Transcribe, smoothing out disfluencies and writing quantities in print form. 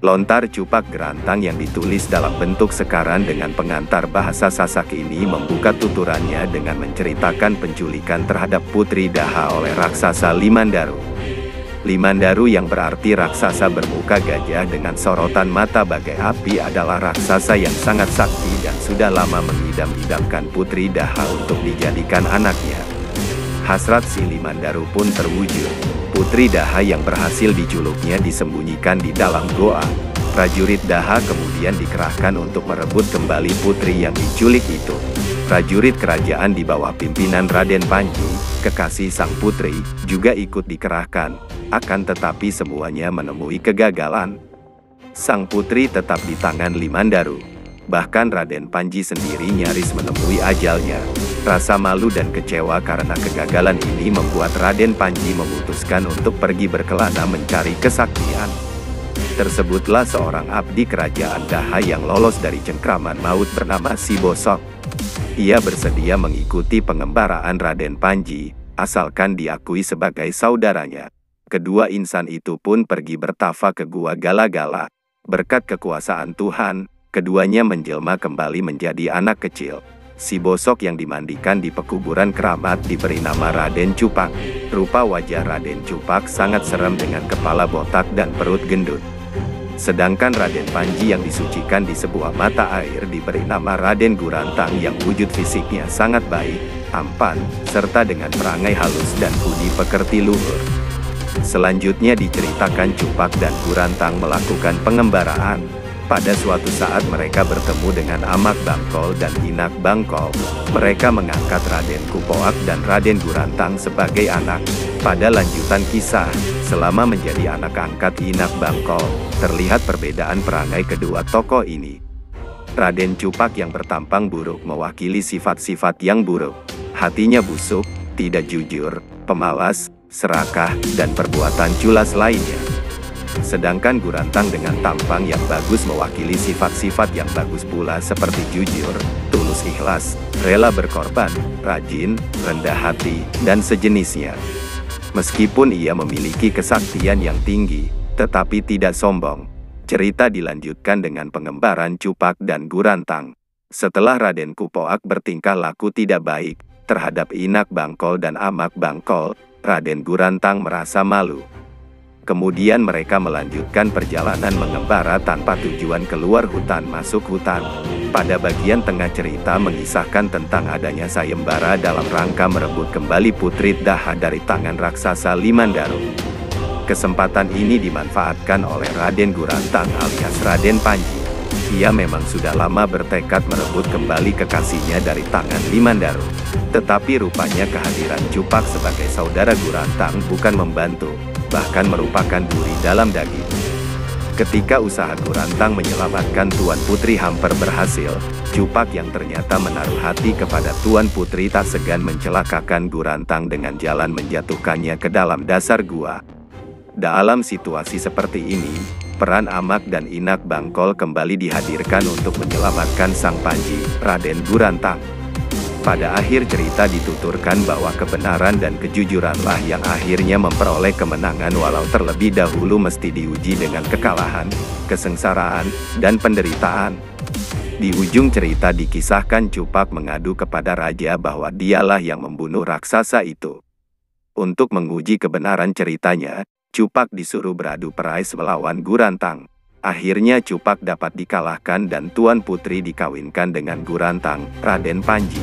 Lontar Cupak Gerantang yang ditulis dalam bentuk sekaran dengan pengantar bahasa Sasak ini membuka tuturannya dengan menceritakan penculikan terhadap Putri Daha oleh raksasa Limandaru. Limandaru yang berarti raksasa bermuka gajah dengan sorotan mata bagai api adalah raksasa yang sangat sakti dan sudah lama mengidam-idamkan Putri Daha untuk dijadikan anaknya. Hasrat si Limandaru pun terwujud. Putri Daha yang berhasil diculuknya disembunyikan di dalam goa. Prajurit Daha kemudian dikerahkan untuk merebut kembali putri yang diculik itu. Prajurit kerajaan di bawah pimpinan Raden Panji, kekasih sang putri, juga ikut dikerahkan. Akan tetapi semuanya menemui kegagalan. Sang putri tetap di tangan Limandaru. Bahkan Raden Panji sendiri nyaris menemui ajalnya. Rasa malu dan kecewa karena kegagalan ini membuat Raden Panji memutuskan untuk pergi berkelana mencari kesaktian. Tersebutlah seorang abdi kerajaan Daha yang lolos dari cengkraman maut bernama Si Bosok. Ia bersedia mengikuti pengembaraan Raden Panji, asalkan diakui sebagai saudaranya. Kedua insan itu pun pergi bertafa ke Gua Gala-Gala. Berkat kekuasaan Tuhan, keduanya menjelma kembali menjadi anak kecil. Si Bosok yang dimandikan di pekuburan keramat diberi nama Raden Cupak. Rupa wajah Raden Cupak sangat seram dengan kepala botak dan perut gendut. Sedangkan Raden Panji yang disucikan di sebuah mata air diberi nama Raden Gurantang yang wujud fisiknya sangat baik, tampan, serta dengan perangai halus dan budi pekerti luhur. Selanjutnya diceritakan Cupak dan Gurantang melakukan pengembaraan. Pada suatu saat mereka bertemu dengan Amak Bangkol dan Inak Bangkol. Mereka mengangkat Raden Kupoak dan Raden Gurantang sebagai anak. Pada lanjutan kisah, selama menjadi anak angkat Inak Bangkol, terlihat perbedaan perangai kedua tokoh ini. Raden Cupak yang bertampang buruk mewakili sifat-sifat yang buruk. Hatinya busuk, tidak jujur, pemalas, serakah, dan perbuatan culas lainnya. Sedangkan Gurantang dengan tampang yang bagus mewakili sifat-sifat yang bagus pula seperti jujur, tulus ikhlas, rela berkorban, rajin, rendah hati, dan sejenisnya. Meskipun ia memiliki kesaktian yang tinggi, tetapi tidak sombong. Cerita dilanjutkan dengan pengembaraan Cupak dan Gurantang. Setelah Raden Kupoak bertingkah laku tidak baik terhadap Inak Bangkol dan Amak Bangkol, Raden Gurantang merasa malu. Kemudian mereka melanjutkan perjalanan mengembara tanpa tujuan keluar hutan masuk hutan. Pada bagian tengah cerita mengisahkan tentang adanya sayembara dalam rangka merebut kembali Putri Daha dari tangan raksasa Limandaru. Kesempatan ini dimanfaatkan oleh Raden Gurantang alias Raden Panji. Ia memang sudah lama bertekad merebut kembali kekasihnya dari tangan Limandaru. Tetapi rupanya kehadiran Cupak sebagai saudara Gurantang bukan membantu, bahkan merupakan duri dalam daging. Ketika usaha Gurantang menyelamatkan Tuan Putri hampir berhasil, Cupak yang ternyata menaruh hati kepada Tuan Putri tak segan mencelakakan Gurantang dengan jalan menjatuhkannya ke dalam dasar gua. Dalam situasi seperti ini, peran Amak dan Inak Bangkol kembali dihadirkan untuk menyelamatkan sang Panji, Raden Gurantang. Pada akhir cerita dituturkan bahwa kebenaran dan kejujuranlah yang akhirnya memperoleh kemenangan walau terlebih dahulu mesti diuji dengan kekalahan, kesengsaraan, dan penderitaan. Di ujung cerita dikisahkan Cupak mengadu kepada raja bahwa dialah yang membunuh raksasa itu. Untuk menguji kebenaran ceritanya, Cupak disuruh beradu perai melawan Gurantang. Akhirnya Cupak dapat dikalahkan dan Tuan Putri dikawinkan dengan Gurantang, Raden Panji.